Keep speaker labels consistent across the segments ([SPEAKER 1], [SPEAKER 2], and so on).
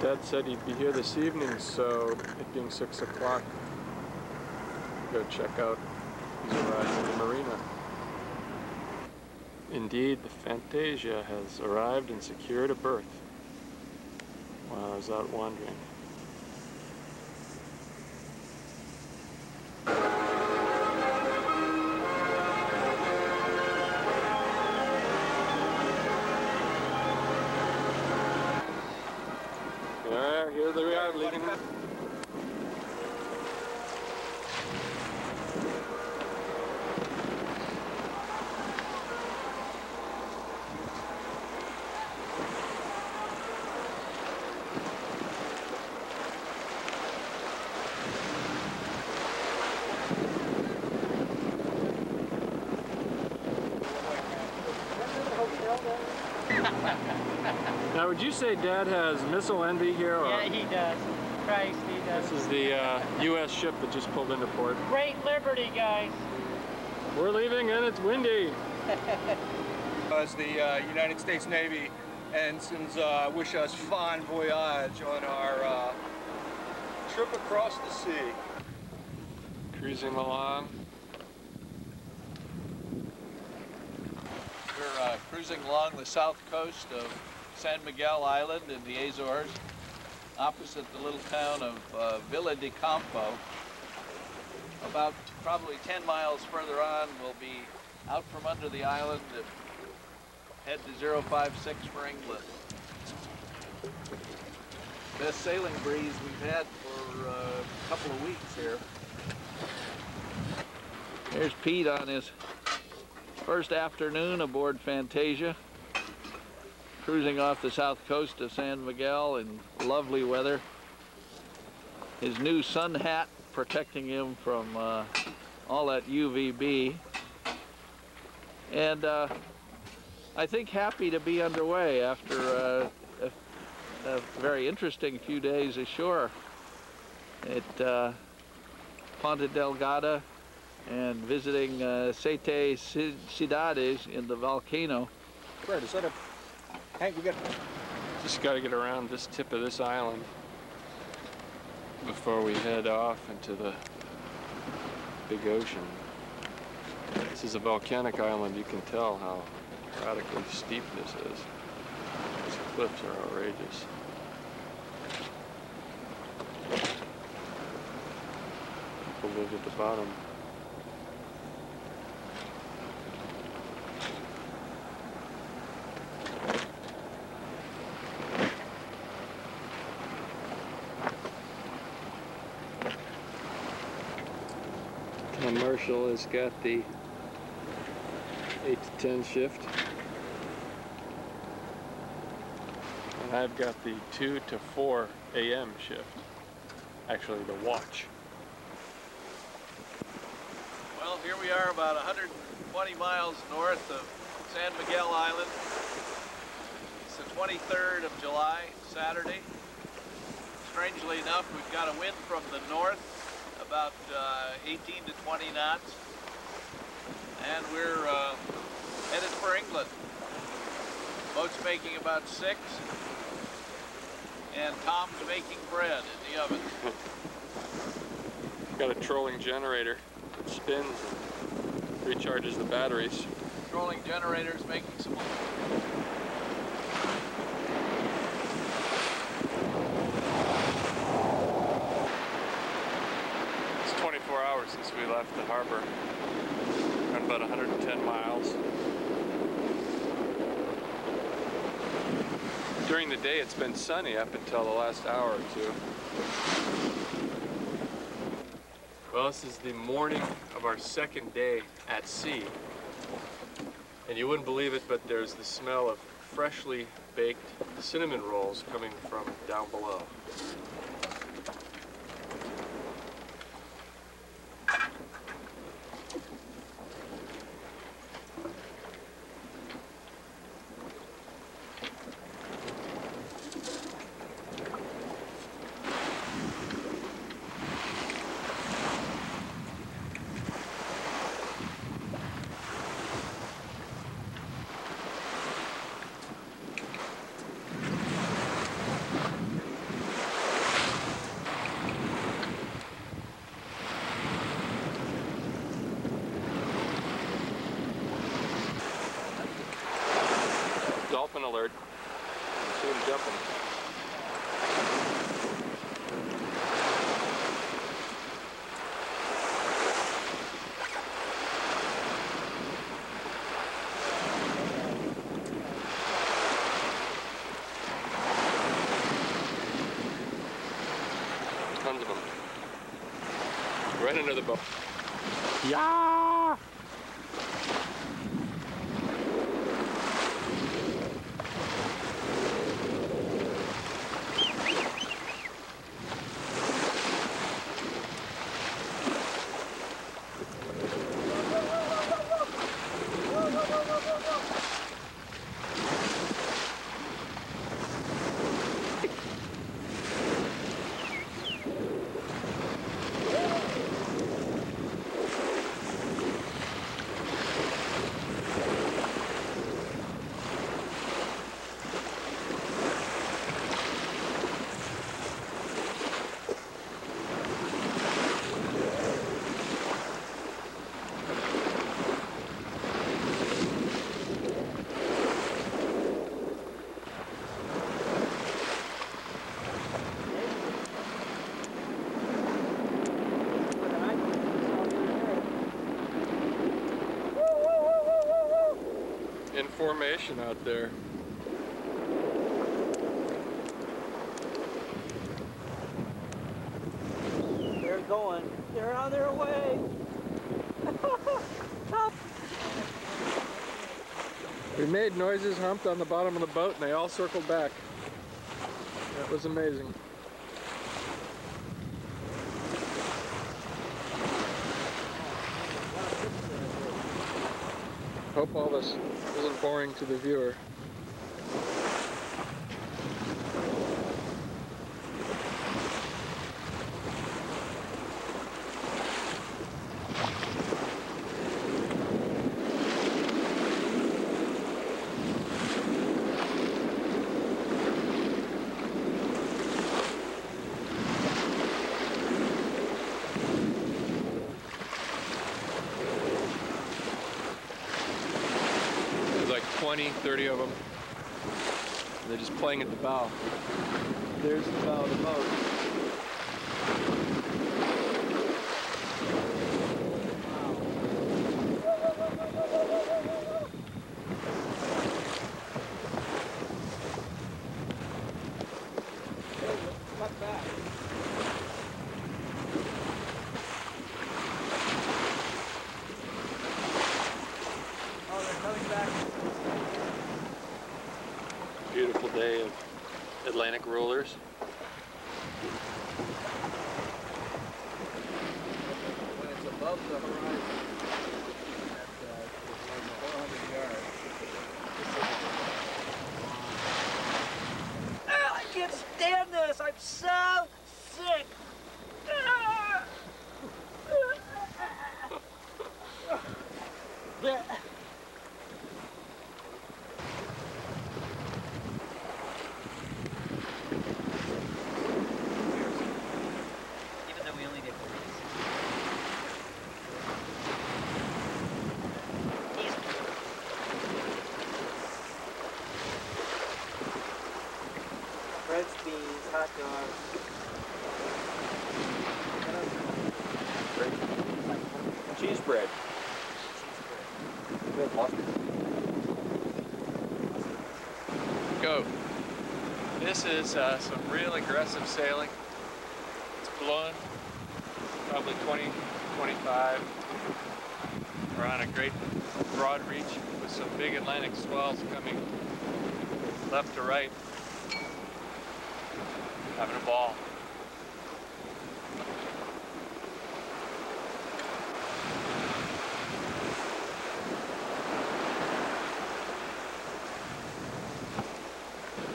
[SPEAKER 1] Dad said he'd be here this evening, so it being 6 o'clock, go check out his arrival in the marina. Indeed, the Fantasia has arrived and secured a berth while I was out wandering. Here they are, leaving. Now, would you say Dad has missile envy here? Or?
[SPEAKER 2] Yeah, he does. Christ, he does.
[SPEAKER 1] This is the U.S. ship that just pulled into port.
[SPEAKER 2] Great Liberty, guys.
[SPEAKER 1] We're leaving and it's windy.
[SPEAKER 3] As the United States Navy ensigns wish us fond voyage on our trip across the sea.
[SPEAKER 1] Cruising along.
[SPEAKER 4] We're cruising along the south coast of San Miguel Island in the Azores, opposite the little town of Villa de Campo. About probably 10 miles further on, we'll be out from under the island and head to 056 for England. Best sailing breeze we've had for a couple of weeks here. Here's Pete on his first afternoon aboard Fantasia, cruising off the south coast of San Miguel in lovely weather. His new sun hat protecting him from all that UVB. And I think happy to be underway after a very interesting few days ashore at Ponta Delgada and visiting Siete Ciudades in the volcano.
[SPEAKER 3] Fred, is that a... Hank, we got...
[SPEAKER 1] Just got to get around this tip of this island before we head off into the big ocean. This is a volcanic island. You can tell how radically steep this is. These cliffs are outrageous. People live at the bottom. And Marshall has got the 8 to 10 shift. And I've got the 2 to 4 a.m. shift. Actually, the watch.
[SPEAKER 4] Well, here we are about 120 miles north of San Miguel Island. It's the 23rd of July, Saturday. Strangely enough, we've got a wind from the north, about 18 to 20 knots, and we're headed for England. Boat's making about 6, and Tom's making bread in the oven.
[SPEAKER 1] Got a trolling generator that spins and recharges the batteries.
[SPEAKER 4] Trolling generator's making some.
[SPEAKER 1] It's 24 hours since we left the harbor. Run about 110 miles. During the day it's been sunny up until the last hour or two. Well, this is the morning of our second day at sea. And you wouldn't believe it, but there's the smell of freshly baked cinnamon rolls coming from down below.
[SPEAKER 3] alert. See him jumping. Tons of them. Right under the boat. Yeah! In formation out there.
[SPEAKER 2] They're going. They're on their way.
[SPEAKER 3] We made noises, humped on the bottom of the boat, and they all circled back. That was amazing. Hope all this isn't boring to the viewer. There's like 20, 30 of them. They're just playing at the bow. There's the bow of the boat. Beautiful day of Atlantic rollers.
[SPEAKER 4] When it's above the horizon, that's 400 yards.
[SPEAKER 2] I can't stand this. I'm so sick. Even though we only did 3. Breads, beans, hot dogs.
[SPEAKER 3] Cheese bread. Go.
[SPEAKER 1] This is some real aggressive sailing. It's blowing probably 20, 25. We're on a great broad reach with some big Atlantic swells coming left to right. Having a ball.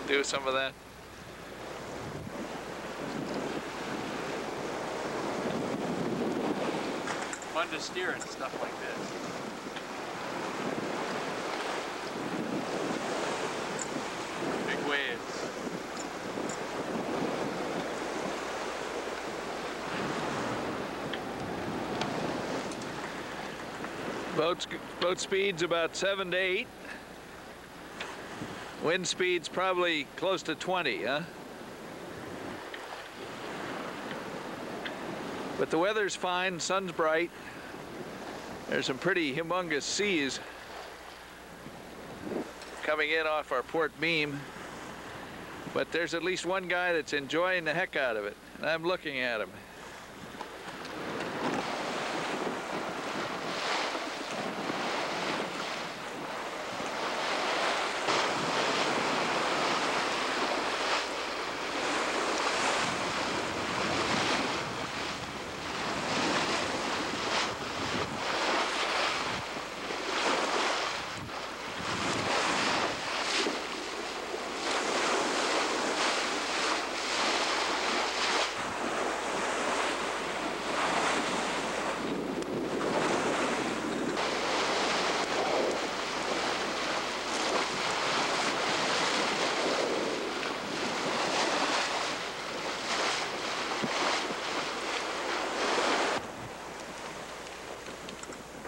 [SPEAKER 1] Do some of that. Fun to steer and stuff like this. Big waves. Boat speed's about 7 to 8.
[SPEAKER 4] Wind speed's probably close to 20, huh? But the weather's fine, sun's bright. There's some pretty humongous seas coming in off our port beam. But there's at least one guy that's enjoying the heck out of it, and I'm looking at him.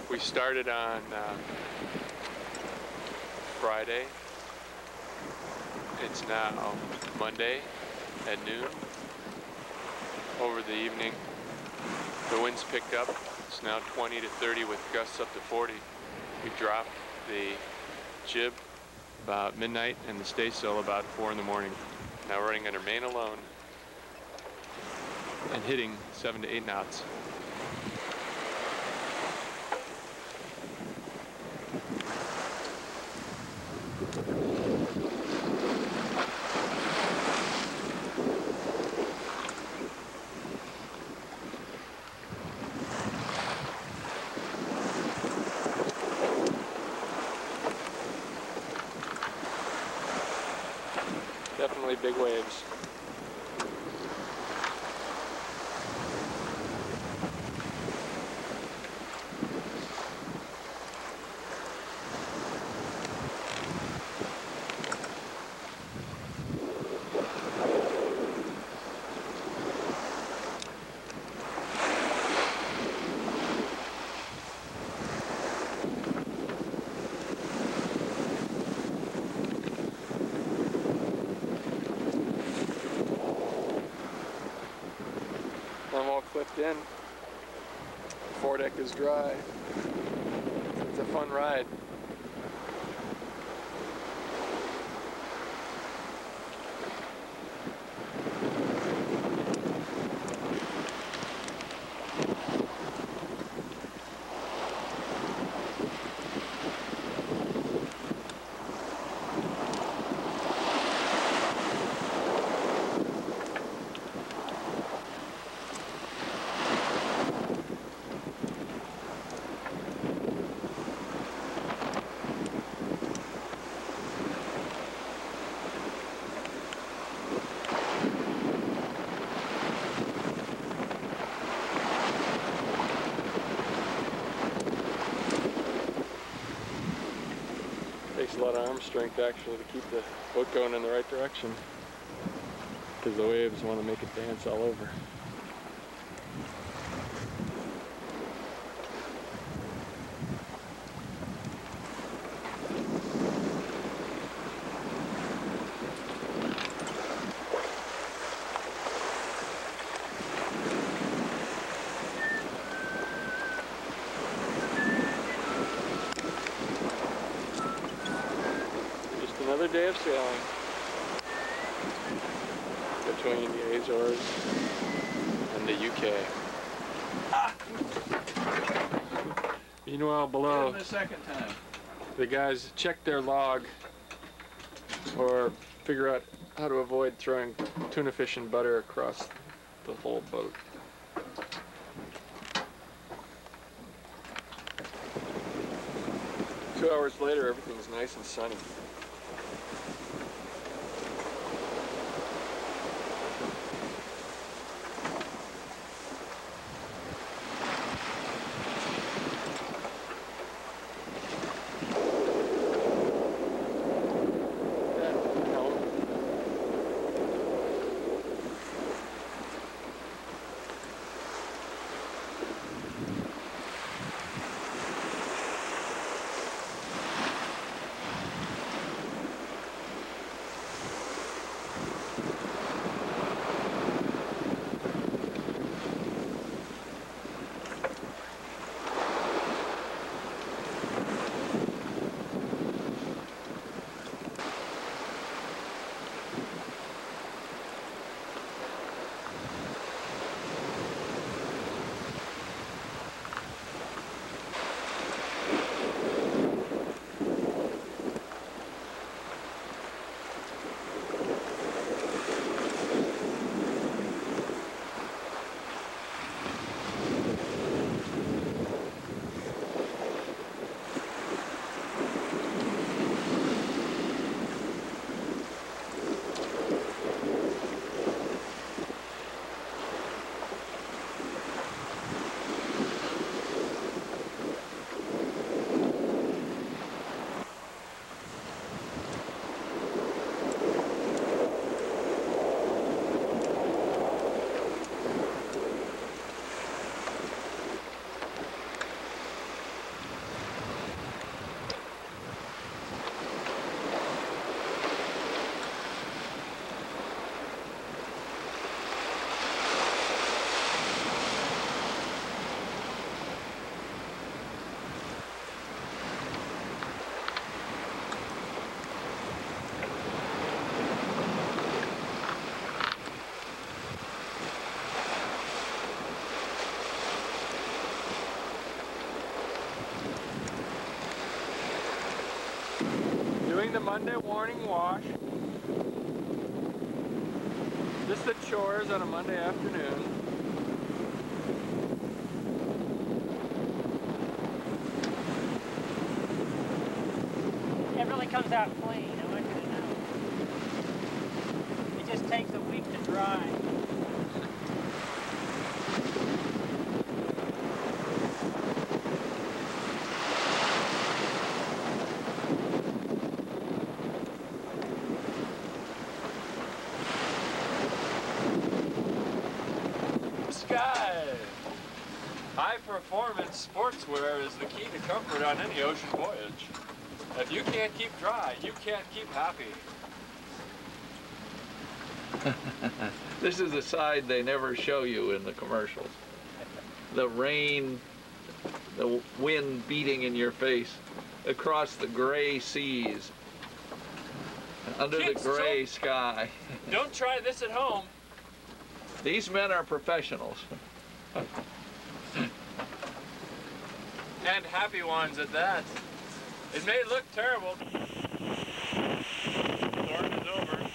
[SPEAKER 1] We started on Friday. It's now Monday at noon. Over the evening, the winds picked up. It's now 20 to 30 with gusts up to 40. We dropped the jib about midnight and the staysail about 4 in the morning. Now we're running under main alone and hitting 7 to 8 knots. Definitely big waves. I'm all clipped in. The foredeck is dry. It's a fun ride. Takes a lot of arm strength actually to keep the boat going in the right direction, because the waves want to make it dance all over. Another day of sailing between the Azores and the UK. Meanwhile, below,
[SPEAKER 4] The second time.
[SPEAKER 1] the guys check their log or figure out how to avoid throwing tuna fish and butter across the whole boat. Two hours later, everything's nice and sunny. Doing the Monday morning wash. Just the chores on a Monday afternoon.
[SPEAKER 2] It really comes out clean, I want you to know. It just takes a week to dry.
[SPEAKER 1] High-performance sportswear is the key to comfort on any ocean voyage. If you can't keep dry, you can't keep happy.
[SPEAKER 5] This is the side they never show you in the commercials. The rain, the wind beating in your face across the gray seas, under
[SPEAKER 1] Kids,
[SPEAKER 5] the gray sky.
[SPEAKER 1] Don't try this at home.
[SPEAKER 5] These men are professionals.
[SPEAKER 1] And happy ones at that. It may look terrible. Storm is over.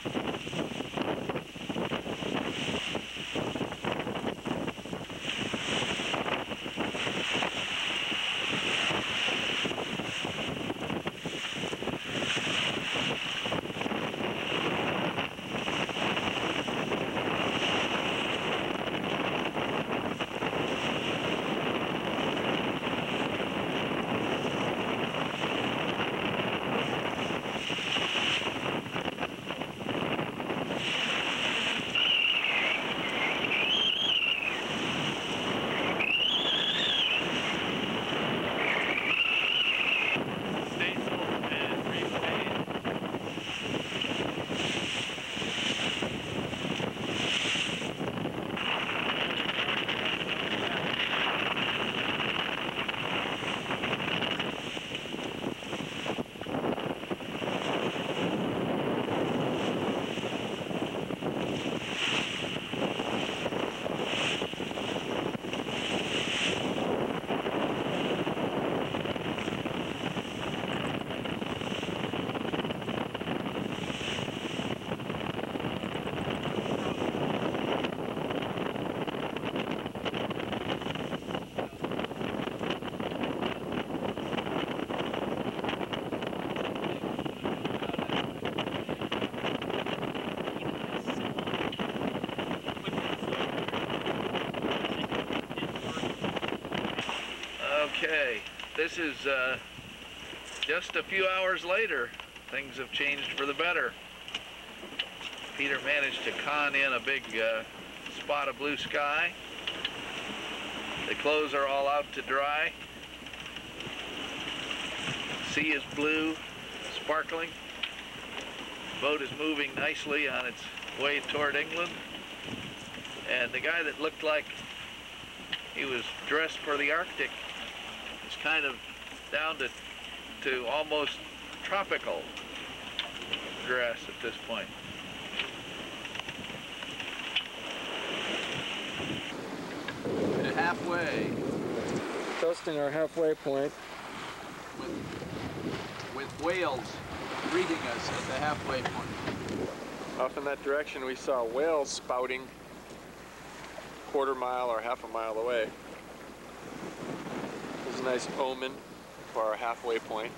[SPEAKER 5] Okay, this is just a few hours later. Things have changed for the better. Peter managed to con in a big spot of blue sky. The clothes are all out to dry. Sea is blue, sparkling. Boat is moving nicely on its way toward England. And the guy that looked like he was dressed for the Arctic is kind of down to almost tropical dress at this point.
[SPEAKER 4] Halfway
[SPEAKER 1] Toasting our halfway point.
[SPEAKER 4] with whales greeting us at the halfway point.
[SPEAKER 1] Off in that direction we saw whales spouting quarter mile or half a mile away. There's a nice omen for our halfway point.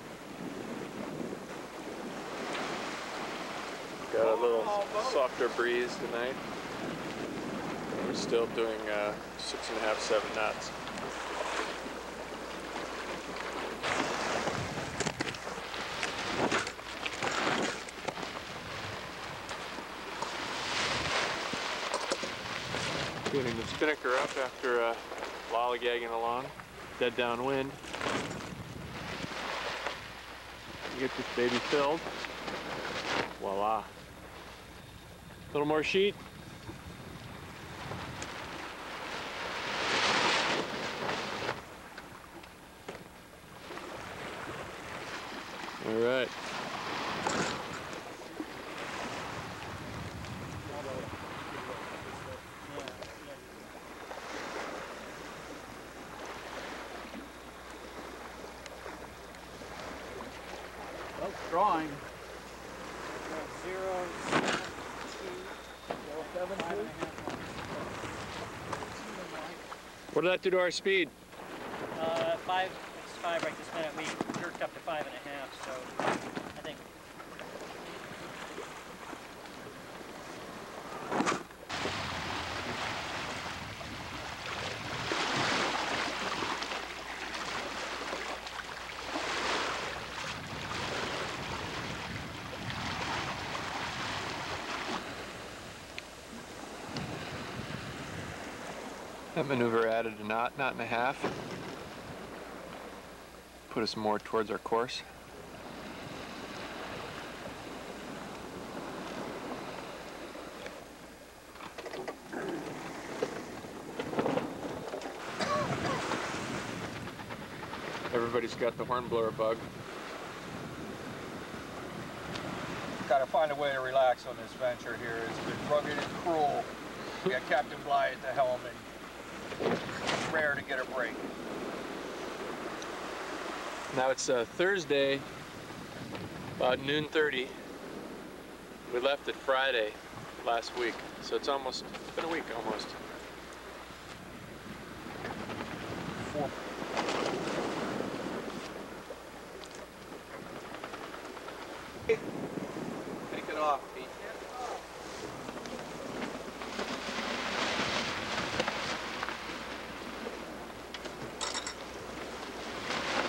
[SPEAKER 1] Got a little softer breeze tonight. We're still doing 6.5, 7 knots. Tuning the spinnaker up after lollygagging along, dead downwind. Get this baby filled. Voila. A little more sheet. All right.
[SPEAKER 4] Well, drawing.
[SPEAKER 1] What did that do to our speed?
[SPEAKER 2] 5, it's 5 right this minute. We jerked up to 5.5, so I think.
[SPEAKER 1] That maneuver added a knot and a half. Put us more towards our course. Everybody's got the hornblower bug.
[SPEAKER 3] Gotta find a way to relax on this venture here. It's been rugged and cruel. We got Captain Bly at the helm, and it's rare to get a break.
[SPEAKER 1] Now it's Thursday, about noon 30. We left it Friday last week, so it's been a week almost.
[SPEAKER 4] Take it off, Pete.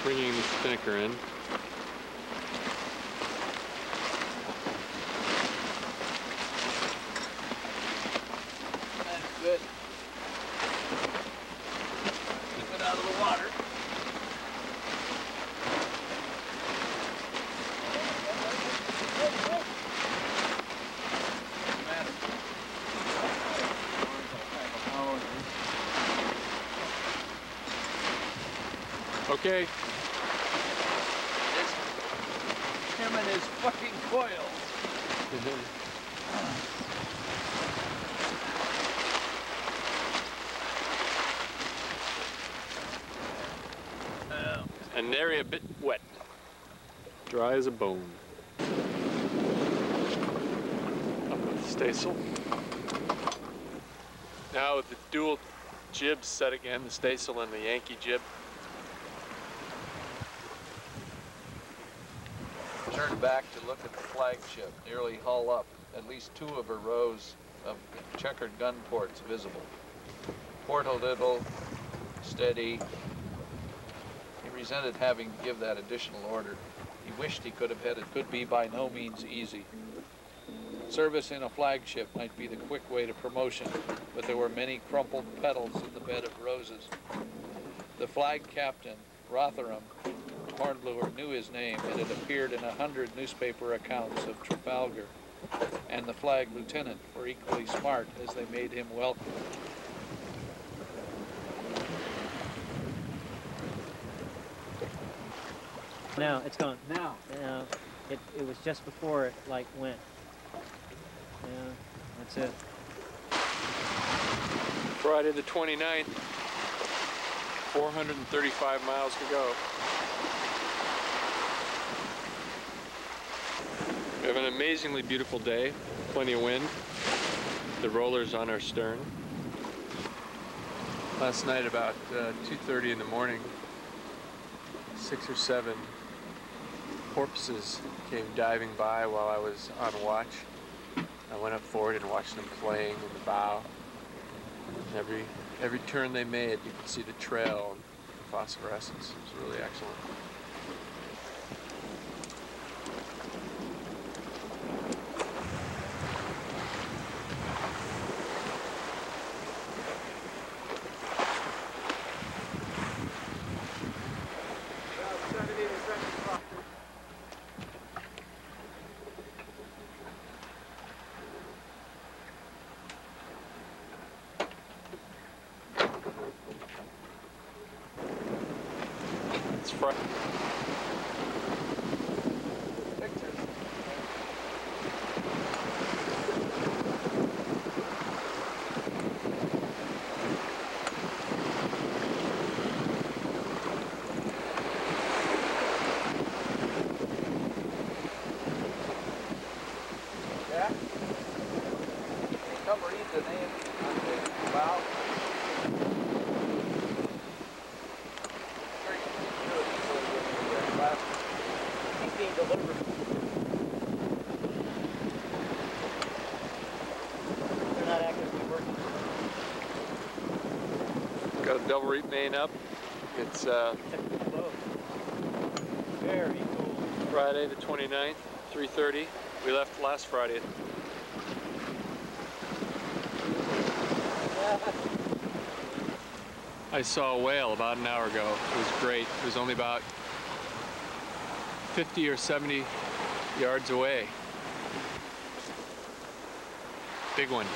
[SPEAKER 1] Bringing the spinnaker in.
[SPEAKER 4] That's good. Keep it out of the water.
[SPEAKER 1] Okay.
[SPEAKER 4] It's him and his fucking coils.
[SPEAKER 1] An area a bit wet. Dry as a bone. Up with the staysail. Now with the dual jibs set again, the staysail and the Yankee jib.
[SPEAKER 5] Turned back to look at the flagship, nearly hull up, at least 2 of her rows of checkered gun ports visible. Port a little, steady. He resented having to give that additional order. He wished he could have had it. Could be by no means easy. Service in a flagship might be the quick way to promotion, but there were many crumpled petals in the bed of roses. The flag captain, Rotherham, Hornblower, knew his name. It had appeared in 100 newspaper accounts of Trafalgar, and the flag lieutenant were equally smart as they made him welcome.
[SPEAKER 2] Now it's gone. Now it was just before it like went. Yeah, that's it.
[SPEAKER 1] Friday the 29th. 435 miles to go. We have an amazingly beautiful day, plenty of wind, the rollers on our stern. Last night about 2:30 in the morning, 6 or 7 porpoises came diving by while I was on watch. I went up forward and watched them playing in the bow. And every turn they made, you could see the trail and phosphorescence. It was really excellent. It's Friday.
[SPEAKER 5] Yeah? Come read the name on the bow.
[SPEAKER 1] double reef main up. It's
[SPEAKER 2] Very cool.
[SPEAKER 1] Friday the 29th, 3:30. We left last Friday. I saw a whale about an hour ago. It was great. It was only about 50 or 70 yards away. Big one.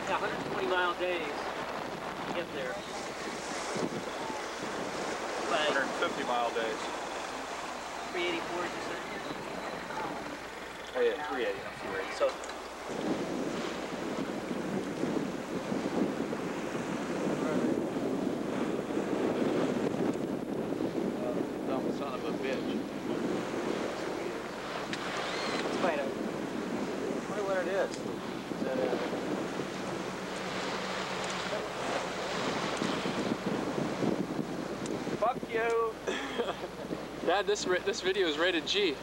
[SPEAKER 2] Yeah, 120-mile days to get there. But
[SPEAKER 3] 150-mile days.
[SPEAKER 2] 384, you said?
[SPEAKER 3] Oh yeah, 380, not 480.
[SPEAKER 2] So
[SPEAKER 5] Dumb son of a bitch.
[SPEAKER 2] it's quite a... I wonder what it is. Is that
[SPEAKER 3] Fuck you!
[SPEAKER 1] Dad, this video is rated G.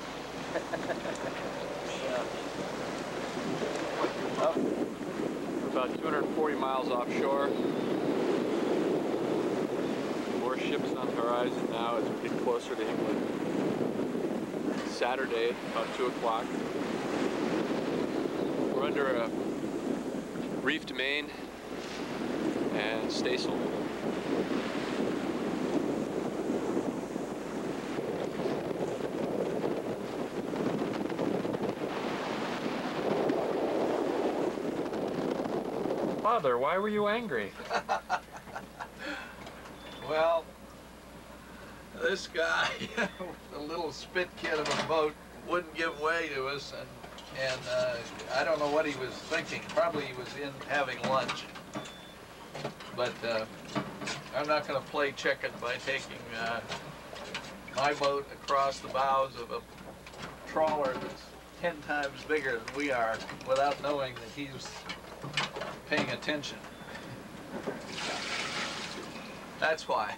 [SPEAKER 1] We're about 240 miles offshore. More ships on the horizon now as we get closer to England. Saturday, about 2 o'clock. We're under a reefed main and staysail. Father, why were you angry?
[SPEAKER 5] Well, this guy, the little spit kid of a boat, wouldn't give way to us, and I don't know what he was thinking. Probably he was in having lunch. But I'm not going to play chicken by taking my boat across the bows of a trawler that's 10 times bigger than we are without knowing that he's paying attention. That's why.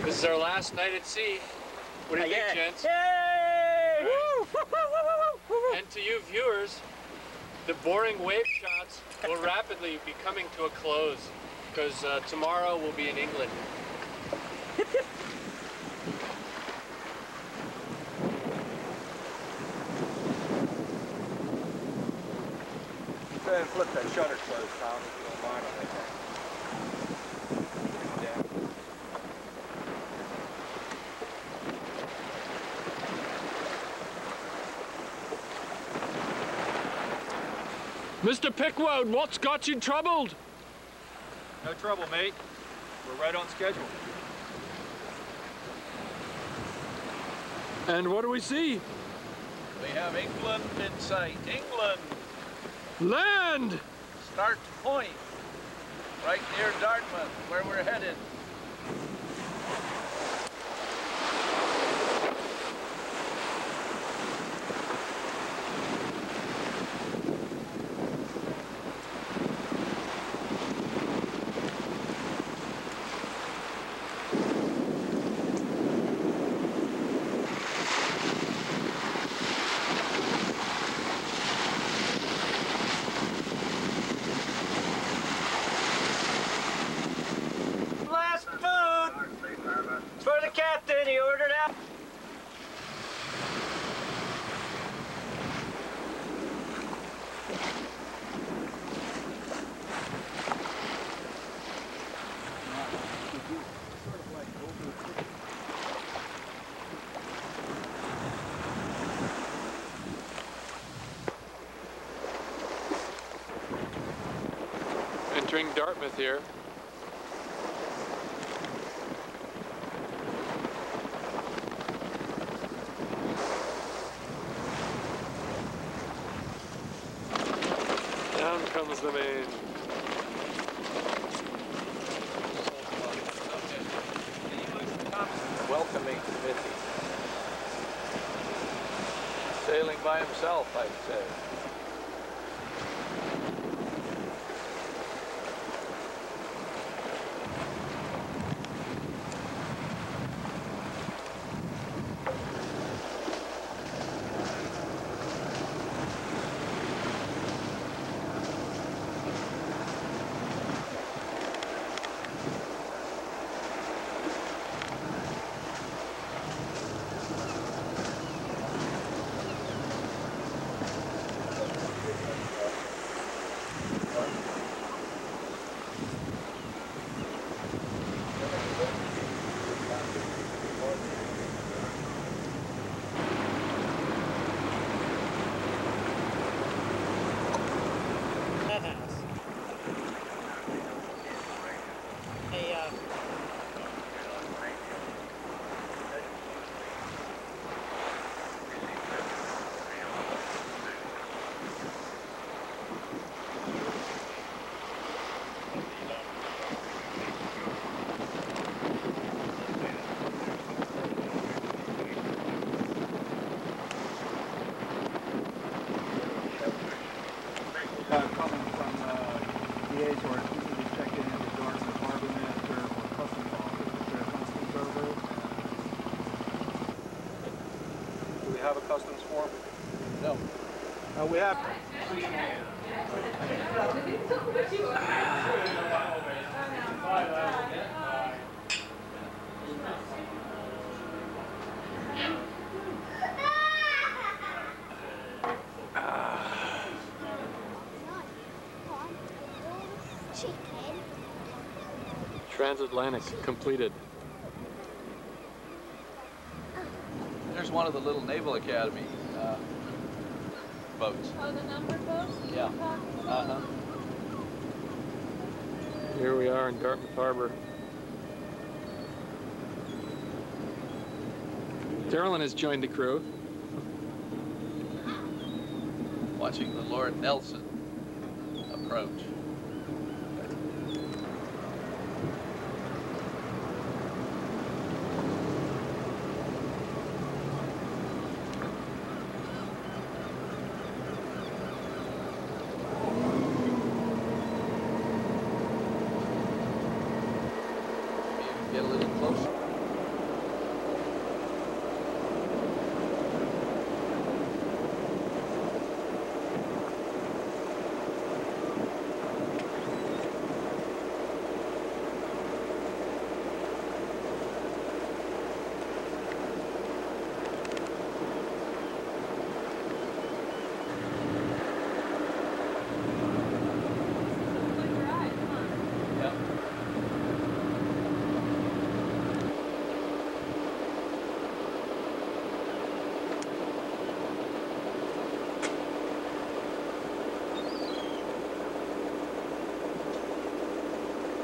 [SPEAKER 1] This is our last night at sea. What do you think, gents?
[SPEAKER 2] Yay!
[SPEAKER 1] And to you viewers, the boring wave shots will rapidly be coming to a close because tomorrow we'll be in England.
[SPEAKER 3] Go ahead and flip that shutter closed, Tom, if you don't mind. I think.
[SPEAKER 1] Mr. Pickwood, what's got you troubled?
[SPEAKER 3] No trouble, mate. We're right on schedule.
[SPEAKER 1] And what do we see?
[SPEAKER 4] We have England in sight. England!
[SPEAKER 1] Land!
[SPEAKER 4] Start point. Right near Dartmouth, where we're headed.
[SPEAKER 2] For the captain, he ordered out.
[SPEAKER 1] Entering Dartmouth here. Down comes the main.
[SPEAKER 4] Welcoming committee. Sailing by himself, I'd say.
[SPEAKER 3] Coming from the Azores, we need to check in with the Dartmouth Harbor Manager or Customs Office. Is there a customs over? Do we have a customs form?
[SPEAKER 4] No.
[SPEAKER 3] We have.
[SPEAKER 1] Transatlantic completed.
[SPEAKER 4] There's one of the little Naval Academy boats.
[SPEAKER 6] Oh, the numbered boats?
[SPEAKER 4] Yeah. Uh-huh.
[SPEAKER 1] Here we are in Dartmouth Harbor. Darylyn has joined the crew.
[SPEAKER 4] Watching the Lord Nelson approach. Get a little closer.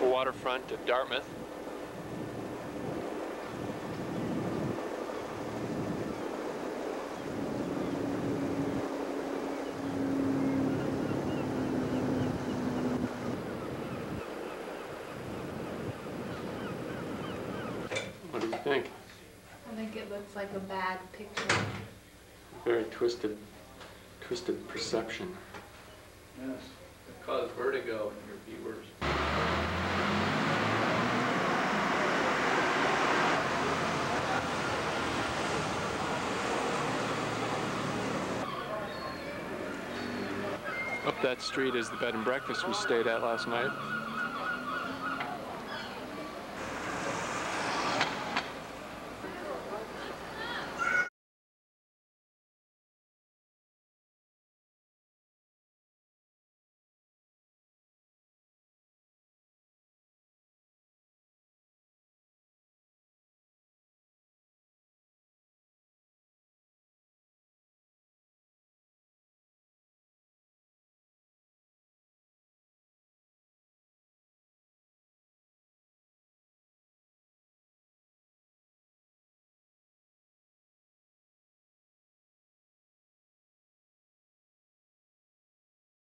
[SPEAKER 1] Waterfront of Dartmouth. think?
[SPEAKER 6] I think it looks like a bad picture.
[SPEAKER 1] Very twisted perception.
[SPEAKER 4] Yes, it caused vertigo in your viewers.
[SPEAKER 1] Up that street is the bed and breakfast we stayed at last night.